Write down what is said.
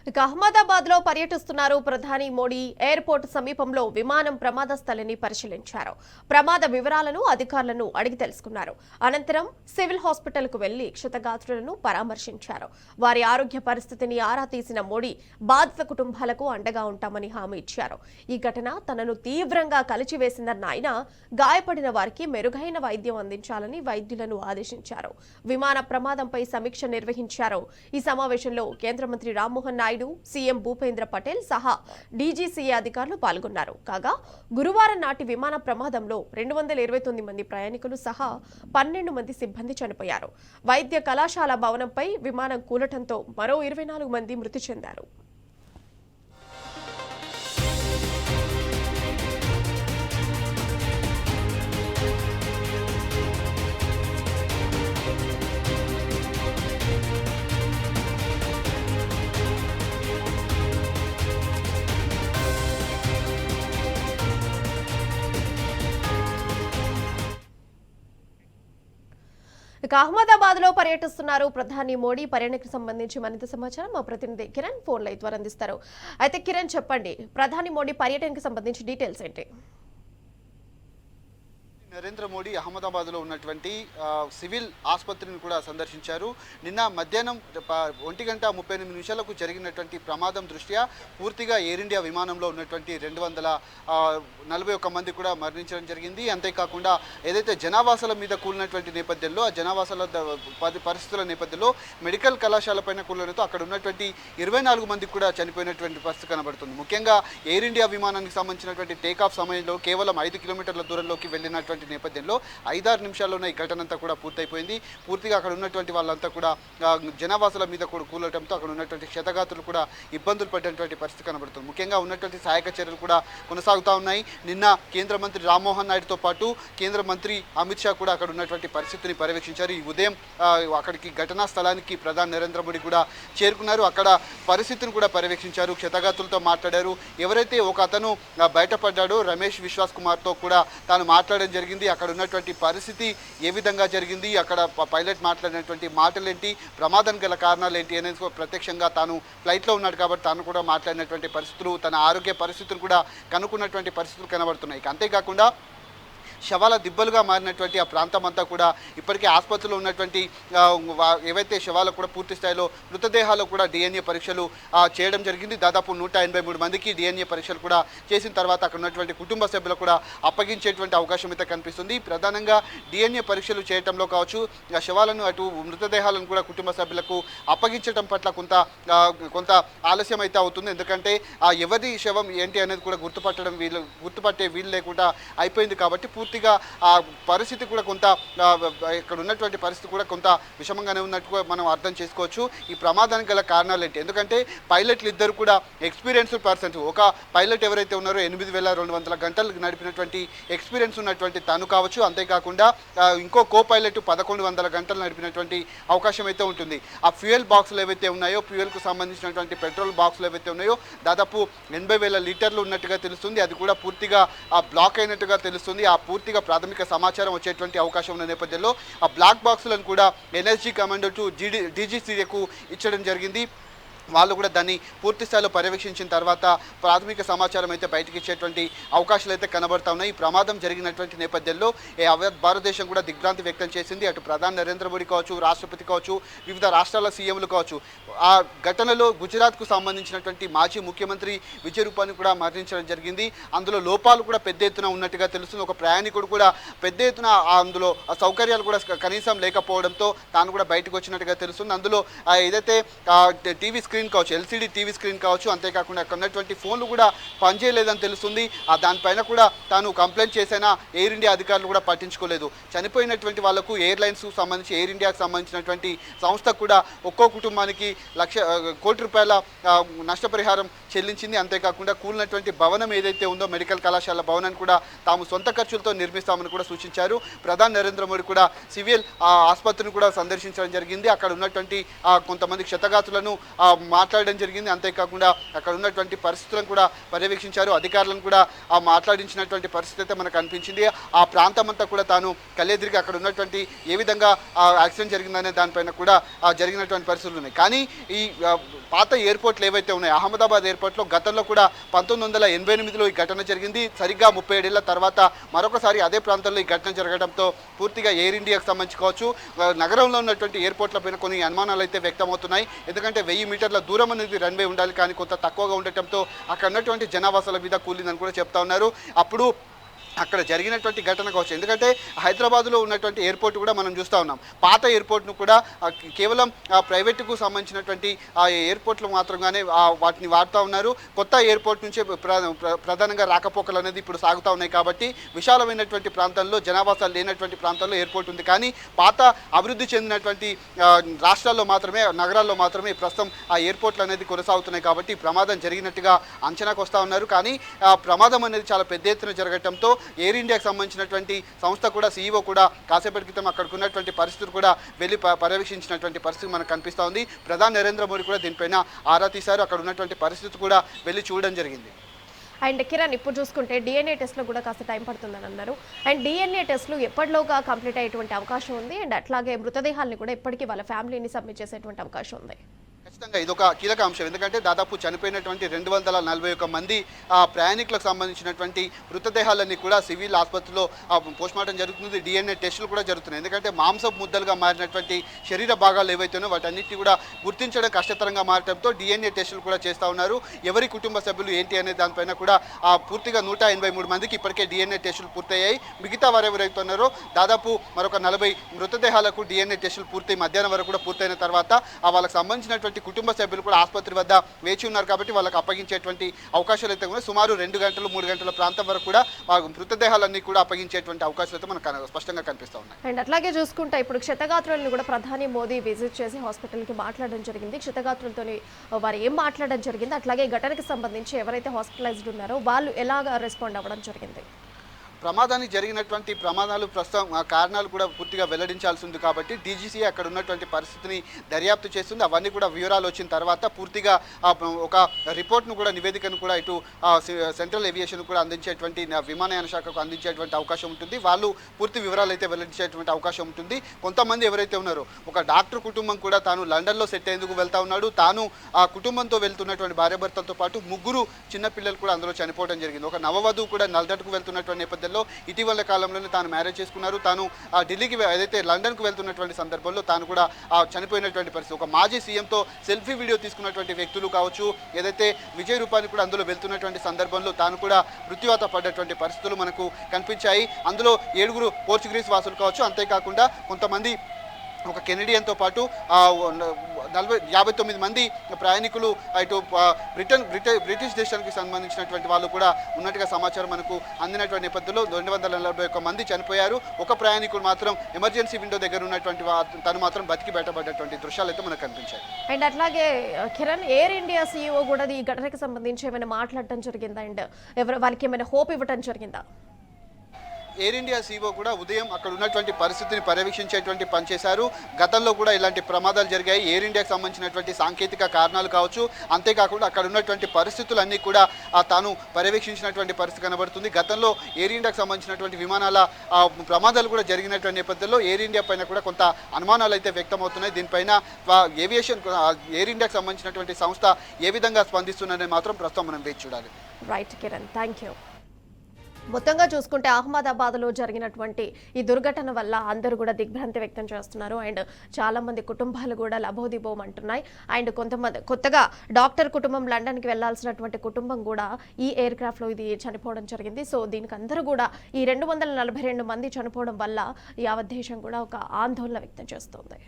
ఇక అహ్మదాబాద్ లో పర్యటిస్తున్నారు ప్రధాని మోడీ. ఎయిర్పోర్ట్ సమీపంలో విమానం ప్రమాద స్థలిని పరిశీలించారు. ప్రమాద వివరాలను అధికారులను అడిగి తెలుసుకున్నారు. అనంతరం సివిల్ హాస్పిటల్ కు వెళ్లి క్షతగాత్రులను పరామర్శించారు. వారి ఆరోగ్య పరిస్థితిని ఆరా తీసిన మోడీ బాధిత కుటుంబాలకు అండగా ఉంటామని హామీ ఇచ్చారు. ఈ ఘటన తనను తీవ్రంగా కలిచివేసిందన్న ఆయన గాయపడిన వారికి మెరుగైన వైద్యం అందించాలని వైద్యులను ఆదేశించారు. విమాన ప్రమాదంపై సమీక్ష నిర్వహించారు. ఈ సమావేశంలో కేంద్ర మంత్రి రామ్మోహన్ నాయుడు, సీఎం భూపేంద్ర పటేల్ సహా డీజీసీఏ అధికారులు పాల్గొన్నారు. కాగా గురువారం నాటి విమాన ప్రమాదంలో 229 మంది ప్రయాణికులు సహా 12 మంది సిబ్బంది చనిపోయారు. వైద్య కళాశాల భవనంపై విమానం కూలటంతో మరో 24 మంది మృతి చెందారు. ఇక అహ్మదాబాద్ లో పర్యటిస్తున్నారు ప్రధాని మోడీ. పర్యటనకు సంబంధించి మరింత సమాచారం మా ప్రతినిధి కిరణ్ ఫోన్ లైన్ ద్వారా అందిస్తారు. అయితే కిరణ్, చెప్పండి, ప్రధాని మోడీ పర్యటనకు సంబంధించి డీటెయిల్స్ ఏంటి? నరేంద్ర మోడీ అహ్మదాబాద్లో ఉన్నటువంటి సివిల్ ఆసుపత్రిని కూడా సందర్శించారు. నిన్న మధ్యాహ్నం 1:38 జరిగినటువంటి ప్రమాదం దృష్ట్యా పూర్తిగా ఎయిర్ ఇండియా విమానంలో ఉన్నటువంటి 241 మంది కూడా మరణించడం జరిగింది. అంతేకాకుండా ఏదైతే జనావాసాల మీద కూలినటువంటి నేపథ్యంలో, ఆ జనావాసాల పరిస్థితుల నేపథ్యంలో మెడికల్ కళాశాల పైన కూలడంతో అక్కడ ఉన్నటువంటి 24 మంది కూడా చనిపోయినటువంటి పరిస్థితి కనబడుతుంది. ముఖ్యంగా ఎయిర్ ఇండియా విమానానికి సంబంధించినటువంటి టేకాఫ్ సమయంలో కేవలం 5 కిలోమీటర్ల దూరంలోకి వెళ్ళినటువంటి నేపథ్యంలో 5-6 నిమిషాల్లోనే ఈ ఘటన అంతా కూడా పూర్తయిపోయింది. పూర్తిగా అక్కడ ఉన్నటువంటి వాళ్ళంతా కూడా జనావాసాల మీద కూడా కూలటంతో అక్కడ ఉన్నటువంటి క్షతగాత్రులు కూడా ఇబ్బందులు పడినటువంటి పరిస్థితి కనబడుతుంది. ముఖ్యంగా ఉన్నటువంటి సహాయక చర్యలు కూడా కొనసాగుతూ ఉన్నాయి. నిన్న కేంద్ర మంత్రి రామ్మోహన్ నాయుడుతో పాటు కేంద్ర మంత్రి అమిత్ షా కూడా అక్కడ ఉన్నటువంటి పరిస్థితిని పర్యవేక్షించారు. ఈ ఉదయం అక్కడికి ఘటనా స్థలానికి ప్రధాని నరేంద్ర మోడీ కూడా చేరుకున్నారు. అక్కడ పరిస్థితిని కూడా పర్యవేక్షించారు, క్షతగాత్రులతో మాట్లాడారు. ఎవరైతే ఒక అతను బయటపడ్డాడో రమేష్ విశ్వాస్ కుమార్తో కూడా తాను మాట్లాడడం జరిగింది. అక్కడ ఉన్నటువంటి పరిస్థితి ఏ విధంగా జరిగింది, అక్కడ పైలట్ మాట్లాడినటువంటి మాటలేంటి, ప్రమాదం గల కారణాలు ఏంటి అనేది ప్రత్యక్షంగా తాను ఫ్లైట్లో ఉన్నాడు కాబట్టి తాను కూడా మాట్లాడినటువంటి పరిస్థితులు, తన ఆరోగ్య పరిస్థితులు కూడా కనుక్కున్నటువంటి పరిస్థితులు కనబడుతున్నాయి. అంతేకాకుండా శవాల దిబ్బలుగా మారినటువంటి ఆ ప్రాంతం అంతా కూడా ఇప్పటికే ఆసుపత్రిలో ఉన్నటువంటి ఏవైతే శవాలకు కూడా పూర్తి స్థాయిలో మృతదేహాలు కూడా డిఎన్ఏ పరీక్షలు చేయడం జరిగింది. దాదాపు 183 మందికి డిఎన్ఏ పరీక్షలు కూడా చేసిన తర్వాత అక్కడ ఉన్నటువంటి కుటుంబ సభ్యులు కూడా అప్పగించేటువంటి అవకాశం అయితే కనిపిస్తుంది. ప్రధానంగా డిఎన్ఏ పరీక్షలు చేయడంలో కావచ్చు, శవాలను అటు మృతదేహాలను కూడా కుటుంబ సభ్యులకు అప్పగించడం పట్ల కొంత ఆలస్యం అయితే అవుతుంది. ఎందుకంటే ఎవరి శవం ఏంటి అనేది కూడా గుర్తుపట్టే వీలు లేకుండా అయిపోయింది. కాబట్టి పూర్తిగా ఆ పరిస్థితి కూడా కొంత ఇక్కడ ఉన్నటువంటి పరిస్థితి కూడా కొంత విషమంగానే ఉన్నట్టుగా మనం అర్థం చేసుకోవచ్చు. ఈ ప్రమాదానికి గల కారణాలు ఏంటి? ఎందుకంటే పైలట్లు ఇద్దరు కూడా ఎక్స్పీరియన్స్డ్ పర్సన్స్. ఒక పైలట్ ఎవరైతే ఉన్నారో 8,200 గంటలు నడిపినటువంటి ఎక్స్పీరియన్స్ ఉన్నటువంటి తను కావచ్చు, అంతేకాకుండా ఇంకో కో పైలట్ 1,100 గంటలు నడిపినటువంటి అవకాశం అయితే ఉంటుంది. ఆ ఫ్యూయల్ బాక్సులు ఏవైతే ఉన్నాయో, ఫ్యూయల్కు సంబంధించినటువంటి పెట్రోల్ బాక్సులు ఏవైతే ఉన్నాయో దాదాపు 80,000 లీటర్లు ఉన్నట్టుగా తెలుస్తుంది. అది కూడా పూర్తిగా బ్లాక్ అయినట్టుగా తెలుస్తుంది. ఆ పూర్తిగా ప్రాథమిక సమాచారం వచ్చేటువంటి అవకాశం ఉన్న నేపథ్యంలో ఆ బ్లాక్ బాక్సులను కూడా ఎన్ఎస్జీ కమాండో టు డీజీసీఏకు ఇచ్చడం జరిగింది. వాళ్ళు కూడా దాన్ని పూర్తి స్థాయిలో పర్యవేక్షించిన తర్వాత ప్రాథమిక సమాచారం అయితే బయటకు ఇచ్చేటువంటి అవకాశాలు అయితే కనబడతా ఉన్నాయి. ఈ ప్రమాదం జరిగినటువంటి నేపథ్యంలో భారతదేశం కూడా దిగ్భ్రాంతి వ్యక్తం చేసింది. అటు ప్రధాని నరేంద్ర మోడీ కావచ్చు, రాష్ట్రపతి కావచ్చు, వివిధ రాష్ట్రాల సీఎంలు కావచ్చు. ఆ ఘటనలో గుజరాత్కు సంబంధించినటువంటి మాజీ ముఖ్యమంత్రి విజయ్ రూపాని కూడా మరణించడం జరిగింది. అందులో లోపాలు కూడా పెద్ద ఎత్తున ఉన్నట్టుగా తెలుస్తుంది. ఒక ప్రయాణికుడు కూడా పెద్ద ఎత్తున అందులో సౌకర్యాలు కూడా కనీసం లేకపోవడంతో తాను కూడా బయటకు వచ్చినట్టుగా తెలుస్తుంది. అందులో ఏదైతే టీవీ స్క్రీన్ కావచ్చు, ఎల్సీడీ టీవీ స్క్రీన్ కావచ్చు, అంతేకాకుండా అక్కడ ఉన్నటువంటి ఫోన్లు కూడా పనిచేయలేదని తెలుస్తుంది. దానిపైన కూడా తాను కంప్లైంట్ చేసినా ఎయిర్ ఇండియా అధికారులు కూడా పట్టించుకోలేదు. చనిపోయినటువంటి వాళ్లకు ఎయిర్లైన్స్కు సంబంధించి ఎయిర్ ఇండియాకు సంబంధించినటువంటి సంస్థ కూడా ఒక్కో కుటుంబానికి ₹1,00,00,000 నష్టపరిహారం చెల్లించింది. అంతేకాకుండా కూలినటువంటి భవనం ఏదైతే ఉందో మెడికల్ కళాశాల భవనాన్ని కూడా తాము సొంత ఖర్చులతో నిర్మిస్తామని కూడా సూచించారు. ప్రధాని నరేంద్ర మోడీ కూడా సివిల్ ఆసుపత్రిని కూడా సందర్శించడం జరిగింది. అక్కడ ఉన్నటువంటి కొంతమంది క్షతగాతులను మాట్లాడడం జరిగింది. అంతేకాకుండా అక్కడ ఉన్నటువంటి పరిస్థితులను కూడా పర్యవేక్షించారు. అధికారులను కూడా మాట్లాడించినటువంటి పరిస్థితి అయితే మనకు అనిపించింది. ఆ ప్రాంతం అంతా కూడా తాను కళ్ళెదిరిగి అక్కడ ఉన్నటువంటి ఏ విధంగా యాక్సిడెంట్ జరిగిందనే దానిపైన కూడా జరిగినటువంటి పరిస్థితులు ఉన్నాయి. కానీ ఈ పాత ఎయిర్పోర్ట్లు ఏవైతే ఉన్నాయో అహ్మదాబాద్ ఎయిర్పోర్ట్లో గతంలో కూడా 1988లో ఈ ఘటన జరిగింది. సరిగ్గా 37 ఏళ్ల తర్వాత మరొకసారి అదే ప్రాంతంలో ఈ ఘటన జరగడంతో పూర్తిగా ఎయిర్ ఇండియాకు సంబంధించి కావచ్చు నగరంలో ఉన్నటువంటి ఎయిర్పోర్ట్ల పైన కొన్ని అనుమానాలు అయితే వ్యక్తమవుతున్నాయి. ఎందుకంటే 1000 మీటర్ల దూరం అనేది రన్వే ఉండాలి, కానీ కొంత తక్కువగా ఉండటంతో అక్కడ ఉన్నటువంటి జనావాసాల మీద కూలిందని కూడా చెప్తా ఉన్నారు. అప్పుడు అక్కడ జరిగినటువంటి ఘటన కావచ్చు. ఎందుకంటే హైదరాబాద్లో ఉన్నటువంటి ఎయిర్పోర్ట్ కూడా మనం చూస్తూ ఉన్నాం. పాత ఎయిర్పోర్ట్ను కూడా కేవలం ప్రైవేటుకు సంబంధించినటువంటి ఆ ఎయిర్పోర్ట్లు మాత్రంగానే వాటిని వాడుతూ ఉన్నారు. కొత్త ఎయిర్పోర్ట్ నుంచే ప్రధానంగా రాకపోకలు అనేది ఇప్పుడు సాగుతూ ఉన్నాయి. కాబట్టి విశాలమైనటువంటి ప్రాంతాల్లో జనావాసాలు లేనటువంటి ప్రాంతాల్లో ఎయిర్పోర్ట్ ఉంది. కానీ పాత అభివృద్ధి చెందినటువంటి రాష్ట్రాల్లో మాత్రమే, నగరాల్లో మాత్రమే ప్రస్తుతం ఆ ఎయిర్పోర్ట్లు అనేది కొనసాగుతున్నాయి. కాబట్టి ప్రమాదం జరిగినట్టుగా అంచనాకు వస్తూ ఉన్నారు. కానీ ప్రమాదం అనేది చాలా పెద్ద ఎత్తున జరగడంతో ఎయిర్ ఇండియాకి సంబంధించినటువంటి సంస్థ కూడా సీఈఓ కూడా కాసేపటి క్రితం అక్కడికి ఉన్నటువంటి పరిస్థితులు కూడా వెళ్ళి పర్యవేక్షించినటువంటి పరిస్థితి మనకు కనిపిస్తూ ఉంది. ప్రధాని నరేంద్ర మోడీ కూడా దీనిపైన ఆరా తీశారు. అక్కడ ఉన్నటువంటి పరిస్థితి కూడా వెళ్ళి చూడడం జరిగింది. అండ్ కిరణ్, ఇప్పుడు చూసుకుంటే డిఎన్ఏ టెస్ట్లో కూడా కాస్త టైం పడుతుందని అన్నారు. అండ్ డిఎన్ఏ టెస్ట్లు ఎప్పటిలోగా కంప్లీట్ అయ్యేటువంటి అవకాశం ఉంది. అండ్ అట్లాగే మృతదేహాలను కూడా ఎప్పటికీ వాళ్ళ ఫ్యామిలీని సబ్మిట్ చేసేటువంటి అవకాశం ఉంది. ఖచ్చితంగా ఇదొక కీలక అంశం. ఎందుకంటే దాదాపు చనిపోయినటువంటి 241 మంది ప్రయాణికులకు సంబంధించినటువంటి మృతదేహాలన్నీ కూడా సివిల్ ఆసుపత్రిలో పోస్ట్మార్టం జరుగుతుంది. డిఎన్ఏ టెస్టులు కూడా జరుగుతున్నాయి. ఎందుకంటే మాంసపు ముద్దలుగా మారినటువంటి శరీర భాగాలు ఏవైతేనో వాటన్నిటిని కూడా గుర్తించడం కష్టతరంగా మారడంతో డిఎన్ఏ టెస్టులు కూడా చేస్తూ ఉన్నారు. ఎవరి కుటుంబ సభ్యులు ఏంటి అనే దానిపైన కూడా పూర్తిగా 183 మందికి ఇప్పటికే డిఎన్ఏ టెస్టులు పూర్తయ్యాయి. మిగతా వారు ఎవరైతే ఉన్నారో దాదాపు మరొక 40 మృతదేహాలకు డిఎన్ఏ టెస్టులు పూర్తయి మధ్యాహ్నం వరకు కూడా పూర్తయిన తర్వాత వాళ్ళకి సంబంధించినటువంటి కుటుంబ సభ్యులు కూడా ఆసుపత్రి వద్ద వేచి ఉన్నారు. కాబట్టి వాళ్ళకి అప్పగించేటువంటి అవకాశాలు అయితే ఉన్నాయి. సుమారు 2 గంటలు 3 గంటల ప్రాంతం వరకు కూడా మృతదేహాలన్నీ కూడా అప్పగించేటువంటి అవకాశాలు అయితే మనకు స్పష్టంగా కనిపిస్తూ ఉన్నాయి. అండ్ అట్లాగే చూసుకుంటే ఇప్పుడు క్షతగాత్రులను కూడా ప్రధాని మోదీ విజిట్ చేసి హాస్పిటల్కి మాట్లాడడం జరిగింది. క్షతగాత్రులతో వారు ఏం మాట్లాడడం జరిగింది, అట్లాగే ఘటనకి సంబంధించి ఎవరైతే హాస్పిటలైజ్డ్ ఉన్నారో వాళ్ళు ఎలాగా రెస్పాండ్ అవ్వడం జరిగింది? ప్రమాదానికి జరిగినటువంటి ప్రమాదాలు ప్రస్తుతం కారణాలు కూడా పూర్తిగా వెల్లడించాల్సి ఉంది. కాబట్టి డీజీసీ అక్కడ ఉన్నటువంటి పరిస్థితిని దర్యాప్తు చేస్తుంది. అవన్నీ కూడా వివరాలు వచ్చిన తర్వాత పూర్తిగా ఒక రిపోర్ట్ను కూడా, నివేదికను కూడా ఇటు సెంట్రల్ ఏవియేషన్ కూడా అందించేటువంటి విమానయాన శాఖకు అందించేటువంటి అవకాశం ఉంటుంది. వాళ్ళు పూర్తి వివరాలు అయితే వెల్లడించేటువంటి అవకాశం ఉంటుంది. కొంతమంది ఎవరైతే ఉన్నారో ఒక డాక్టర్ కుటుంబం కూడా తాను లండన్లో సెట్ అయ్యేందుకు వెళ్తా ఉన్నాడు. తాను ఆ కుటుంబంతో వెళ్తున్నటువంటి భార్యాభర్తలతో పాటు 3 చిన్నపిల్లలు కూడా అందులో చనిపోవడం జరిగింది. ఒక నవవధువు కూడా నల్దట్టుకు వెళ్తున్నటువంటి నేపథ్యంలో ఇటీవల కాలంలోనే తాను మ్యారేజ్ చేసుకున్నారు. తాను ఢిల్లీకి ఏదైతే లండన్కు వెళ్తున్నటువంటి సందర్భంలో తాను కూడా చనిపోయినటువంటి పరిస్థితి. ఒక మాజీ సీఎంతో సెల్ఫీ వీడియో తీసుకున్నటువంటి వ్యక్తులు కావచ్చు, ఏదైతే విజయ్ రూపాని కూడా అందులో వెళ్తున్నటువంటి సందర్భంలో తాను కూడా మృత్యువాత పడ్డటువంటి పరిస్థితులు మనకు కనిపించాయి. అందులో 7 పోర్చుగీస్ వాసులు కావచ్చు, అంతేకాకుండా కొంతమంది ఒక కెనడియన్తో పాటు 59 మంది ప్రయాణికులు ఇటు బ్రిటిష్ దేశానికి సంబంధించినటువంటి వాళ్ళు కూడా ఉన్నట్టుగా సమాచారం మనకు అందినటువంటి నేపథ్యంలో 241 మంది చనిపోయారు. ఒక ప్రయాణికుడు మాత్రం ఎమర్జెన్సీ విండో దగ్గర ఉన్నటువంటి తను మాత్రం బతికి బయటపడ్డటువంటి దృశ్యాలు అయితే మనకు కనిపించాయి. అండ్ అట్లాగే కిరణ్, ఎయిర్ ఇండియా సీఈఓ కూడా ఈ ఘటనకి సంబంధించి ఏమైనా మాట్లాడటం జరిగిందా? అండ్ వాళ్ళకి ఏమైనా హోప్ ఇవ్వటం జరిగిందా? ఎయిర్ ఇండియా సీఈఓ కూడా ఉదయం అక్కడ ఉన్నటువంటి పరిస్థితిని పర్యవేక్షించేటువంటి పనిచేశారు. గతంలో కూడా ఇలాంటి ప్రమాదాలు జరిగాయి. ఎయిర్ ఇండియాకు సంబంధించినటువంటి సాంకేతిక కారణాలు కావచ్చు, అంతేకాకుండా అక్కడ ఉన్నటువంటి పరిస్థితులన్నీ కూడా తాను పర్యవేక్షించినటువంటి పరిస్థితి కనబడుతుంది. గతంలో ఎయిర్ ఇండియాకు సంబంధించినటువంటి విమానాల ప్రమాదాలు కూడా జరిగినటువంటి నేపథ్యంలో ఎయిర్ ఇండియా పైన కూడా కొంత అనుమానాలు అయితే వ్యక్తమవుతున్నాయి. దీనిపైన ఏవియేషన్ ఎయిర్ ఇండియాకు సంబంధించినటువంటి సంస్థ ఏ విధంగా స్పందిస్తుందనేది మాత్రం ప్రస్తుతం మనం వేచి చూడాలి. Right Kiran, thank you. మొత్తంగా చూసుకుంటే అహ్మదాబాద్లో జరిగినటువంటి ఈ దుర్ఘటన వల్ల అందరూ కూడా దిగ్భ్రాంతి వ్యక్తం చేస్తున్నారు. అండ్ చాలా మంది కుటుంబాలు కూడా లబోదిబోం అంటున్నాయి. అండ్ కొంతమంది కొత్తగా డాక్టర్ కుటుంబం లండన్కి వెళ్లాల్సినటువంటి కుటుంబం కూడా ఈ ఎయిర్ క్రాఫ్ట్లో ఇది చనిపోవడం జరిగింది. సో దీనికి అందరూ కూడా ఈ 242 మంది చనిపోవడం వల్ల యావత్ దేశం కూడా ఒక ఆందోళన వ్యక్తం చేస్తోంది.